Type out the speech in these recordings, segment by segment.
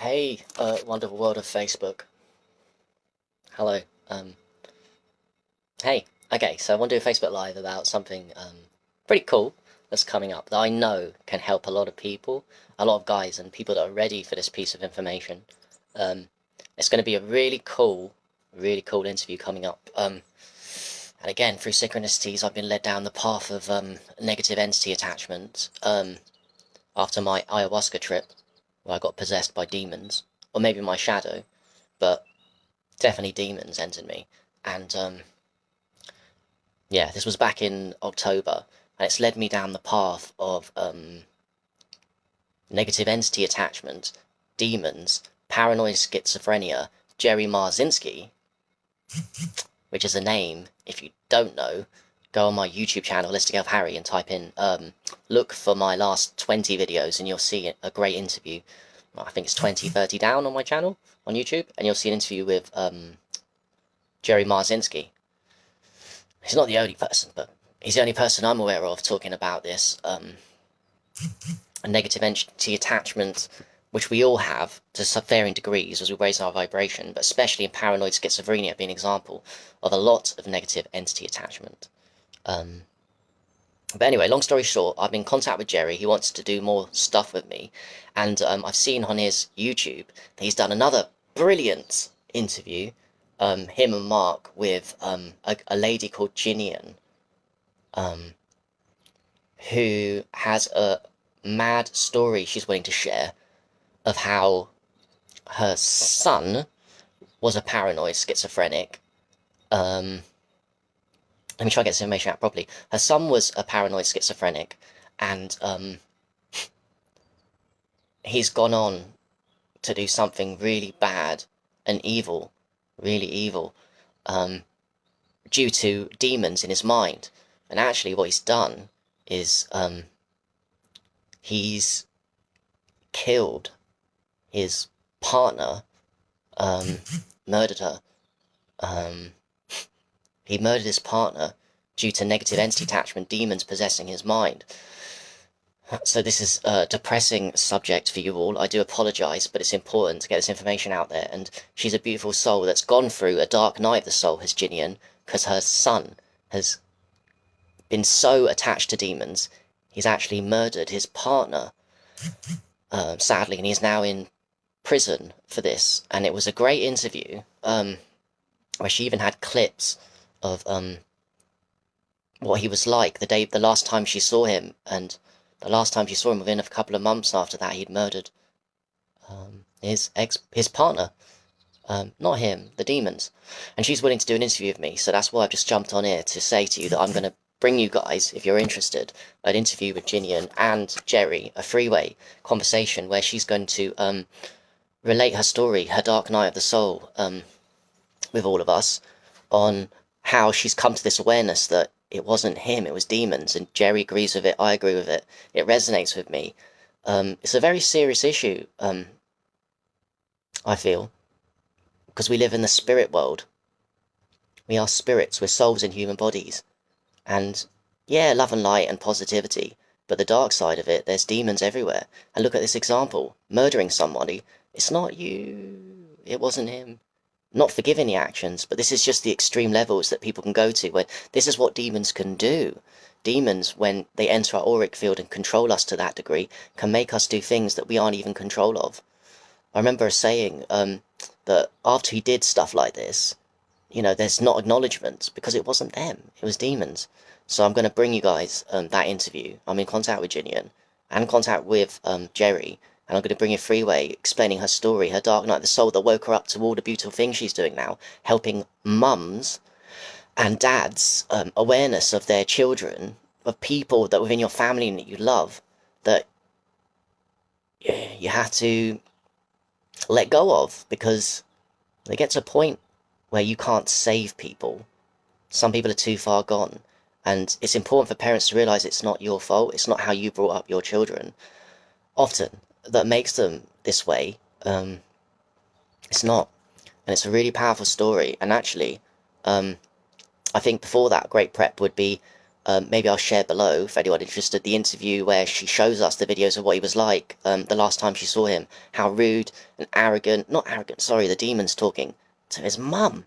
Hey, wonderful world of Facebook. Hello. Hey. Okay, so I want to do a Facebook Live about something pretty cool that's coming up that I know can help a lot of people, a lot of guys, and people that are ready for this piece of information. Um, it's going to be a really cool interview coming up. And again, through synchronicities, I've been led down the path of negative entity attachment after my ayahuasca trip, where I got possessed by demons, or maybe my shadow, but definitely demons entered me. And yeah, this was back in October, and it's led me down the path of negative entity attachment, demons, paranoid schizophrenia, Jerry Marzinski, which is a name, if you don't know, go on my YouTube channel, Listing of Harry, and type in, look for my last 20 videos, and you'll see a great interview. I think it's 20, 30 down on my channel, on YouTube, and you'll see an interview with Jerry Marzinski. He's not the only person, but he's the only person I'm aware of talking about this a negative entity attachment, which we all have to varying degrees as we raise our vibration, but especially in paranoid schizophrenia being an example of a lot of negative entity attachment. But anyway, long story short, I'm in contact with Jerry. He wants to do more stuff with me, and I've seen on his YouTube that he's done another brilliant interview, him and Mark, with a lady called Ginian, who has a mad story she's willing to share of how her son was a paranoid schizophrenic. Let me try and get this information out properly. Her son was a paranoid schizophrenic, and he's gone on to do something really bad and evil, really evil, due to demons in his mind. And actually what he's done is he's killed his partner, murdered her. He murdered his partner due to negative entity attachment, demons possessing his mind. So this is a depressing subject for you all. I do apologise, but it's important to get this information out there. And she's a beautiful soul that's gone through a dark night of the soul, has Ginian, because her son has been so attached to demons, he's actually murdered his partner, sadly, and he's now in prison for this. And it was a great interview, where she even had clips of what he was like the last time she saw him, and the last time she saw him within a couple of months after that, he'd murdered his partner, not him, the demons. And she's willing to do an interview with me, so that's why I've just jumped on here to say to you that I'm going to bring you guys, if you're interested, an interview with Ginian and Jerry, a three-way conversation where she's going to relate her story, her dark night of the soul, with all of us, on how she's come to this awareness that it wasn't him, it was demons, and Jerry agrees with it, I agree with it, it resonates with me. It's a very serious issue, I feel, because we live in the spirit world. We are spirits, we're souls in human bodies, and yeah, love and light and positivity, but the dark side of it, there's demons everywhere. And look at this example, murdering somebody, it's not you, it wasn't him. Not forgiving the actions, but this is just the extreme levels that people can go to, where this is what demons can do. Demons, when they enter our auric field and control us to that degree, can make us do things that we aren't even in control of. I remember saying that after he did stuff like this, there's not acknowledgement, because it wasn't them, it was demons. So I'm going to bring you guys that interview. I'm in contact with Ginian, and in contact with Jerry, and I'm going to bring you Freeway, explaining her story, her dark night of the soul that woke her up to all the beautiful things she's doing now, helping mums and dads awareness of their children, of people that within your family and that you love, that you have to let go of, because they get to a point where you can't save people. Some people are too far gone, and it's important for parents to realise it's not your fault, it's not how you brought up your children. Often, that makes them this way. It's not. And it's a really powerful story. And actually, I think before that, great prep would be maybe I'll share below, for anyone interested, the interview where she shows us the videos of what he was like the last time she saw him. How rude and arrogant, not arrogant, sorry, the demon's talking to his mum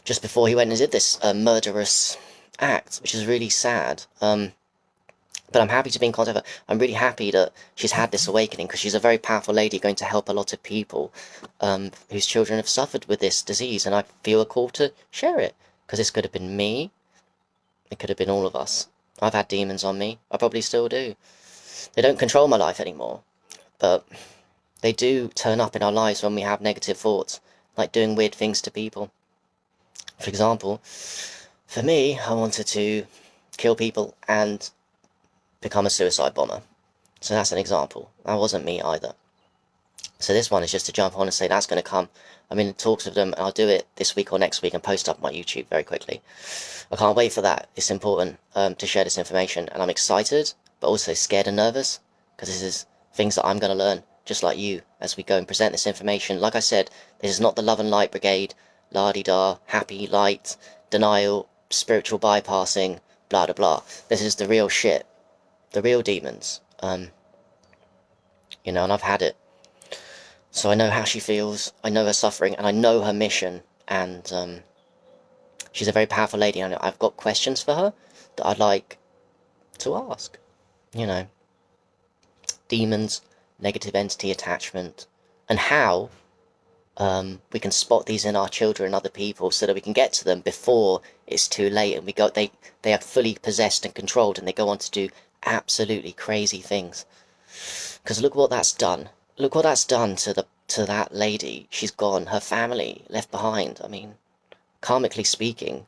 just before he went and did this murderous act, which is really sad. But I'm happy to be in contact with her. I'm really happy that she's had this awakening, because she's a very powerful lady going to help a lot of people whose children have suffered with this disease, and I feel a call to share it, because this could have been me. It could have been all of us. I've had demons on me. I probably still do. They don't control my life anymore, but they do turn up in our lives when we have negative thoughts, like doing weird things to people. For example, for me, I wanted to kill people and become a suicide bomber. So that's an example. That wasn't me either. So this one is just to jump on and say that's going to come. I'm in talks with them, and I'll do it this week or next week and post up my YouTube very quickly. I can't wait for that. It's important to share this information, and I'm excited, but also scared and nervous, because this is things that I'm going to learn, just like you, as we go and present this information. Like I said, this is not the Love and Light Brigade, la-di-da, happy, light, denial, spiritual bypassing, blah, blah, blah. This is the real shit. The real demons. You know, and I've had it. So I know how she feels, I know her suffering, and I know her mission, and she's a very powerful lady, and I've got questions for her that I'd like to ask. You know, demons, negative entity attachment, and how we can spot these in our children and other people, so that we can get to them before it's too late, and they are fully possessed and controlled, and they go on to do absolutely crazy things. Because look what that's done. Look what that's done to that lady. She's gone. Her family left behind. I mean, karmically speaking,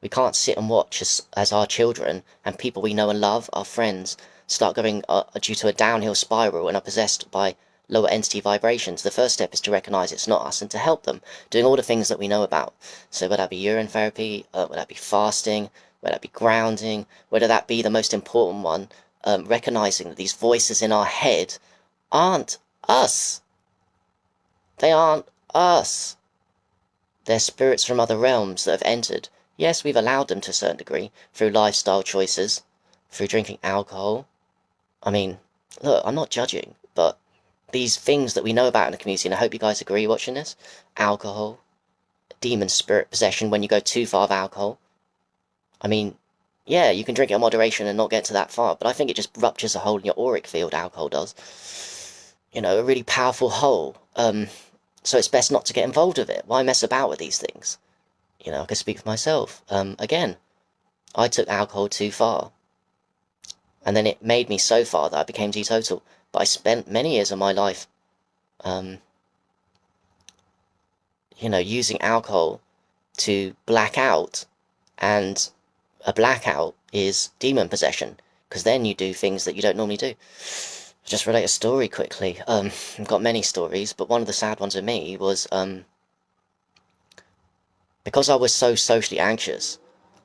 we can't sit and watch as our children and people we know and love, our friends, start going due to a downhill spiral and are possessed by lower entity vibrations. The first step is to recognize it's not us and to help them, doing all the things that we know about. So whether that be urine therapy, whether that be fasting, whether that be grounding, whether that be the most important one, recognizing that these voices in our head aren't us. They aren't us. They're spirits from other realms that have entered. Yes, we've allowed them to a certain degree, through lifestyle choices, through drinking alcohol. I mean, look, I'm not judging, but these things that we know about in the community, and I hope you guys agree watching this, alcohol, demon spirit possession when you go too far of alcohol. I mean, yeah, you can drink it in moderation and not get to that far, but I think it just ruptures a hole in your auric field, alcohol does. You know, a really powerful hole. So it's best not to get involved with it. Why mess about with these things? You know, I can speak for myself. Again, I took alcohol too far. And then it made me so far that I became teetotal. But I spent many years of my life, you know, using alcohol to black out. And a blackout is demon possession, because then you do things that you don't normally do. Just relate a story quickly. I've got many stories, but one of the sad ones of me was, because I was so socially anxious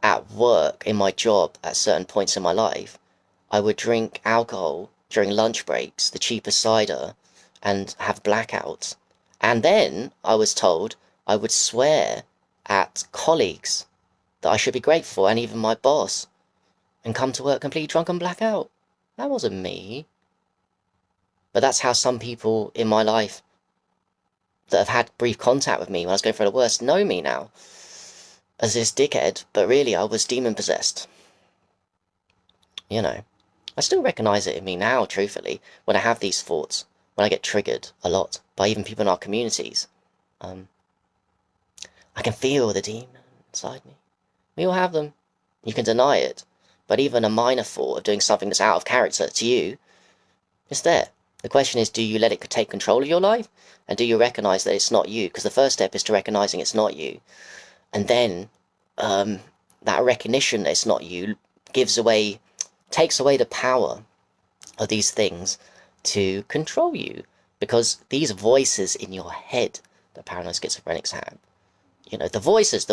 at work, in my job, at certain points in my life, I would drink alcohol during lunch breaks, the cheapest cider, and have blackouts. And then I was told I would swear at colleagues that I should be grateful, and even my boss, and come to work completely drunk and black out. That wasn't me. But that's how some people in my life that have had brief contact with me when I was going through the worst know me now as this dickhead, but really I was demon possessed. You know, I still recognize it in me now, truthfully, when I have these thoughts, when I get triggered a lot by even people in our communities. I can feel the demon inside me. We all have them. You can deny it, but even a minor thought of doing something that's out of character to you, it's there. The question is, do you let it take control of your life? And do you recognize that it's not you? Because the first step is to recognizing it's not you. And then that recognition that it's not you takes away the power of these things to control you. Because these voices in your head that paranoid schizophrenics have, you know, the voices,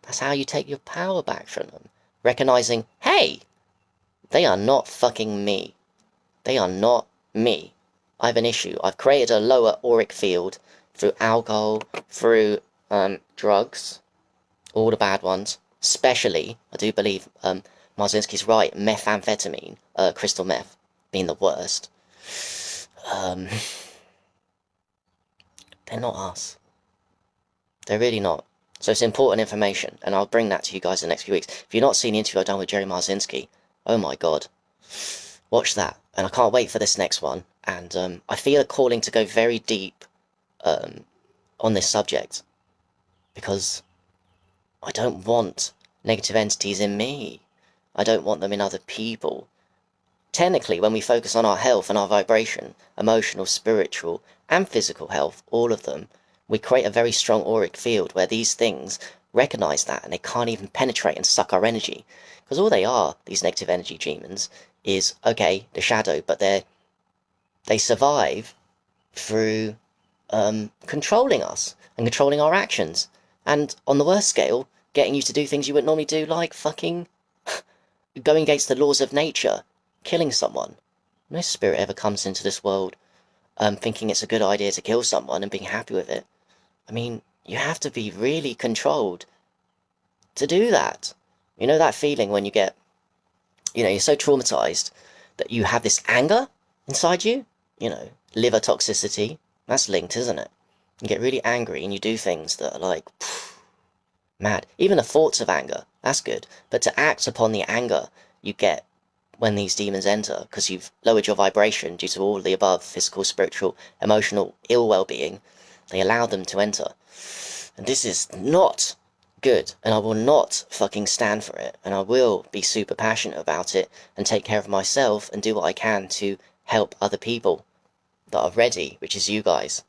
that's how you take your power back from them. Recognizing, hey, they are not fucking me. They are not me. I have an issue. I've created a lower auric field through alcohol, through drugs, all the bad ones, especially, I do believe, Marzinski's right, methamphetamine, crystal meth, being the worst. They're not us. They're really not. So it's important information, and I'll bring that to you guys in the next few weeks. If you've not seen the interview I've done with Jerry Marzinski, oh my god, watch that. And I can't wait for this next one. And I feel a calling to go very deep on this subject, because I don't want negative entities in me. I don't want them in other people. Technically, when we focus on our health and our vibration, emotional, spiritual, and physical health, all of them, we create a very strong auric field where these things recognize that and they can't even penetrate and suck our energy. Because all they are, these negative energy demons, is, okay, the shadow, but they survive through controlling us and controlling our actions. And on the worst scale, getting you to do things you wouldn't normally do, like fucking going against the laws of nature, killing someone. No spirit ever comes into this world thinking it's a good idea to kill someone and being happy with it. I mean, you have to be really controlled to do that. You know that feeling when you get, you're so traumatized that you have this anger inside you? Liver toxicity. That's linked, isn't it? You get really angry and you do things that are like, mad. Even the thoughts of anger, that's good. But to act upon the anger you get when these demons enter, because you've lowered your vibration due to all of the above, physical, spiritual, emotional, ill well-being, they allow them to enter. And this is not good, and I will not fucking stand for it, and I will be super passionate about it, and take care of myself, and do what I can to help other people that are ready, which is you guys.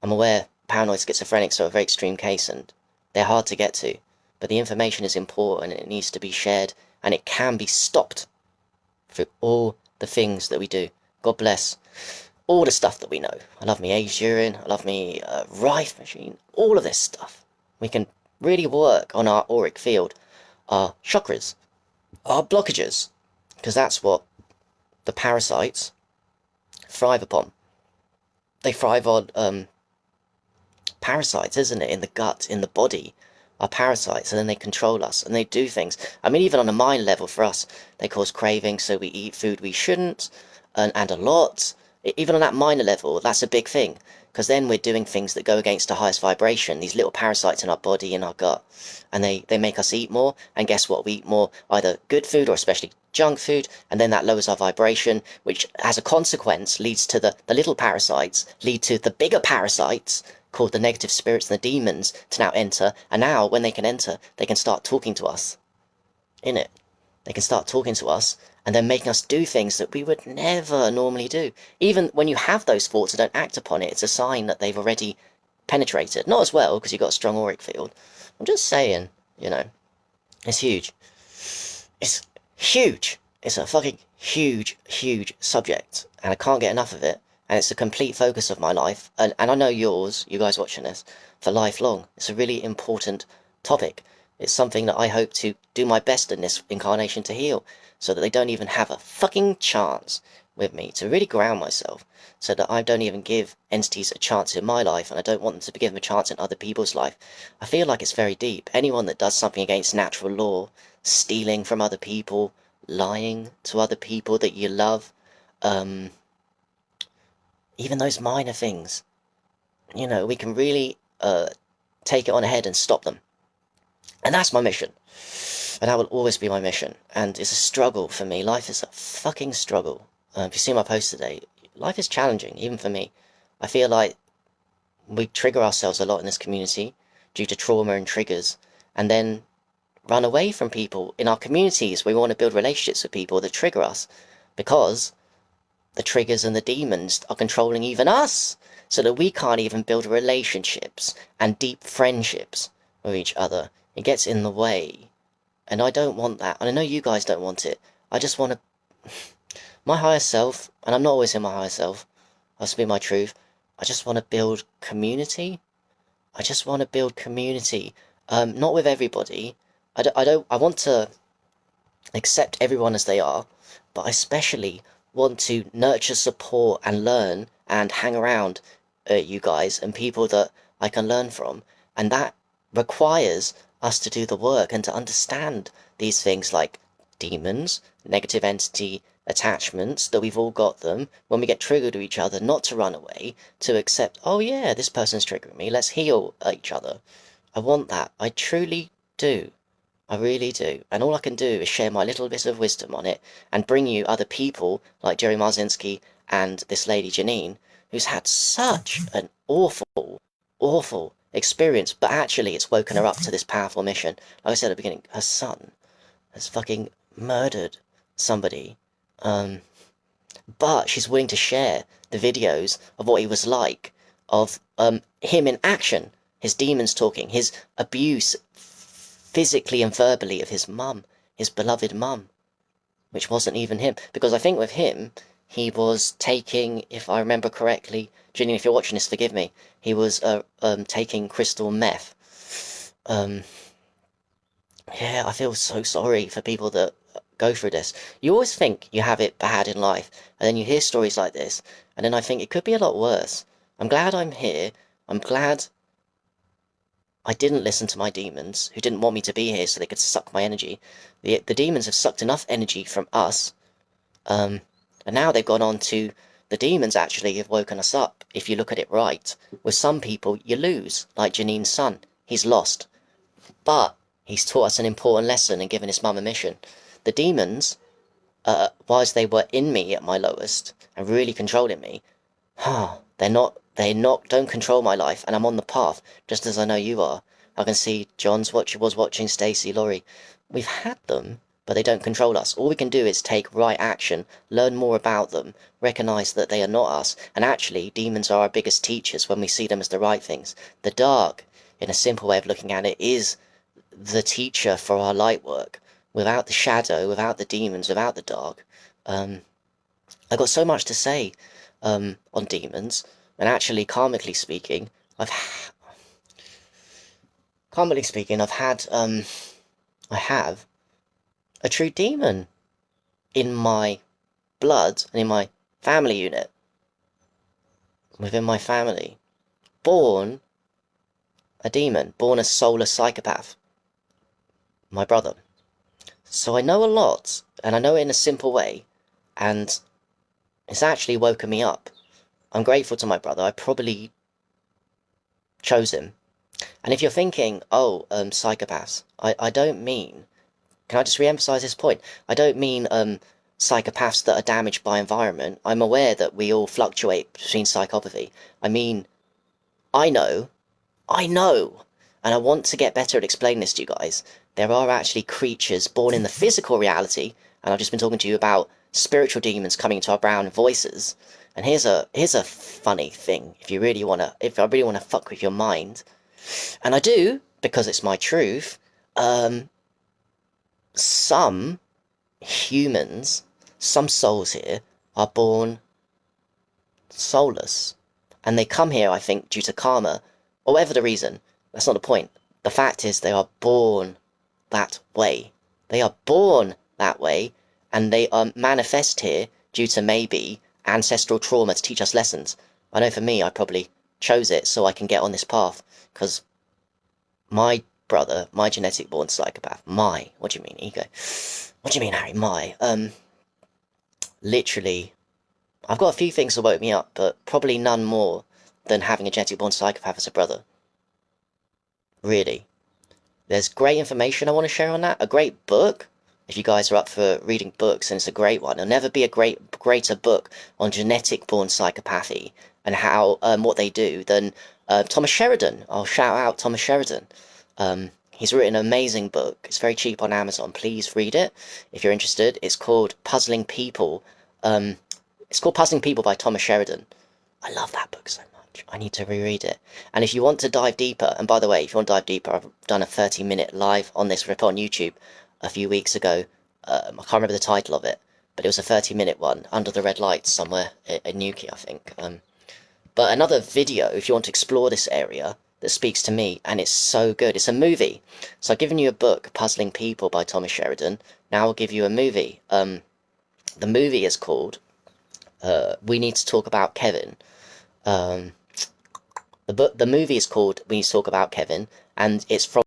I'm aware paranoid schizophrenics are a very extreme case, and they're hard to get to, but the information is important, and it needs to be shared, and it can be stopped through all the things that we do. God bless all the stuff that we know. I love me aged urine, I love me Rife machine, all of this stuff. We can really work on our auric field, our chakras, our blockages, because that's what the parasites thrive upon. They thrive on parasites, isn't it? In the gut, in the body, are parasites, and then they control us, and they do things. I mean, even on a mind level for us, they cause cravings, so we eat food we shouldn't, and a lot. Even on that minor level, that's a big thing, because then we're doing things that go against the highest vibration, these little parasites in our body, in our gut, and they make us eat more, and guess what? We eat more either good food or especially junk food, and then that lowers our vibration, which as a consequence leads to the little parasites, lead to the bigger parasites, called the negative spirits and the demons, to now enter, and now when they can enter, they can start talking to us. In it. They can start talking to us, and then making us do things that we would never normally do. Even when you have those thoughts and don't act upon it, it's a sign that they've already penetrated. Not as well, because you've got a strong auric field. I'm just saying, it's huge. It's huge. It's a fucking huge, huge subject, and I can't get enough of it. And it's a complete focus of my life, and I know yours, you guys watching this, for lifelong. It's a really important topic. It's something that I hope to do my best in this incarnation to heal, so that they don't even have a fucking chance with me, to really ground myself, so that I don't even give entities a chance in my life, and I don't want them to give them a chance in other people's life. I feel like it's very deep. Anyone that does something against natural law, stealing from other people, lying to other people that you love, even those minor things, we can really take it on ahead and stop them. And that's my mission. And that will always be my mission. And it's a struggle for me. Life is a fucking struggle. If you see my post today, life is challenging, even for me. I feel like we trigger ourselves a lot in this community due to trauma and triggers, and then run away from people in our communities. We want to build relationships with people that trigger us, because the triggers and the demons are controlling even us, so that we can't even build relationships and deep friendships with each other. It gets in the way, and I don't want that, and I know you guys don't want it. I just want to, my higher self, and I'm not always in my higher self, I'll speak my truth, I just want to build community. I just want to build community, not with everybody. I want to accept everyone as they are, but I especially want to nurture, support, and learn, and hang around you guys and people that I can learn from, and that requires us to do the work and to understand these things like demons, negative entity attachments, that we've all got them, when we get triggered to each other, not to run away, to accept, oh yeah, this person's triggering me, let's heal each other. I want that. I truly do. I really do. And all I can do is share my little bit of wisdom on it and bring you other people like Jerry Marzinski and this lady Janine, who's had such an awful, awful experience, but actually it's woken her up to this powerful mission. Like I said at the beginning, her son has fucking murdered somebody. But she's willing to share the videos of what he was like, of him in action, his demons talking, his abuse physically and verbally of his mum, his beloved mum, which wasn't even him. Because I think with him, he was taking, if I remember correctly, Janine, if you're watching this, forgive me, he was taking crystal meth. Yeah, I feel so sorry for people that go through this. You always think you have it bad in life, and then you hear stories like this, and then I think it could be a lot worse. I'm glad I'm here. I'm glad I didn't listen to my demons, who didn't want me to be here so they could suck my energy. The demons have sucked enough energy from us, and now they've gone on to... The demons actually have woken us up, if you look at it right. With some people, you lose, like Janine's son. He's lost. But he's taught us an important lesson and given his mum a mission. The demons, whilst they were in me at my lowest, and really controlling me, don't control my life, and I'm on the path, just as I know you are. I can see was watching, Stacey, Laurie. We've had them, but they don't control us. All we can do is take right action, learn more about them, recognise that they are not us, and actually, demons are our biggest teachers when we see them as the right things. The dark, in a simple way of looking at it, is the teacher for our light work. Without the shadow, without the demons, without the dark. I've got so much to say on demons, and actually, karmically speaking, I have a true demon in my blood and in my family unit, within my family. Born a demon, born a soulless psychopath. My brother. So I know a lot, and I know it in a simple way, and it's actually woken me up. I'm grateful to my brother. I probably chose him. And if you're thinking, psychopaths, I don't mean... Can I just re-emphasize this point? I don't mean psychopaths that are damaged by environment. I'm aware that we all fluctuate between psychopathy. I mean, I know, and I want to get better at explaining this to you guys. There are actually creatures born in the physical reality, and I've just been talking to you about spiritual demons coming into our brown voices. And here's a funny thing, if I really wanna fuck with your mind, and I do, because it's my truth, some humans, some souls here, are born soulless. And they come here, I think, due to karma, or whatever the reason. That's not the point. The fact is they are born that way. They are born that way, and they manifest here due to maybe ancestral trauma to teach us lessons. I know for me, I probably chose it so I can get on this path, because my brother, my genetic born psychopath, what do you mean, ego? What do you mean, Harry, literally, I've got a few things that woke me up, but probably none more than having a genetic born psychopath as a brother. Really. There's great information I want to share on that. A great book, if you guys are up for reading books, and it's a great one. There'll never be a greater book on genetic born psychopathy and how what they do than Thomas Sheridan. I'll shout out Thomas Sheridan. He's written an amazing book. It's very cheap on Amazon. Please read it if you're interested. It's called Puzzling People. It's called Puzzling People by Thomas Sheridan. I love that book so much. I need to reread it. And if you want to dive deeper, and by the way, if you want to dive deeper, I've done a 30-minute live on this rip on YouTube a few weeks ago. I can't remember the title of it, but it was a 30-minute one, Under the Red Lights, somewhere in Newquay, I think. But another video, if you want to explore this area, that speaks to me, and it's so good. It's a movie. So I've given you a book, Puzzling People by Thomas Sheridan. Now I'll give you a movie. The movie is called We Need to Talk About Kevin. The movie is called We Need to Talk About Kevin, and it's from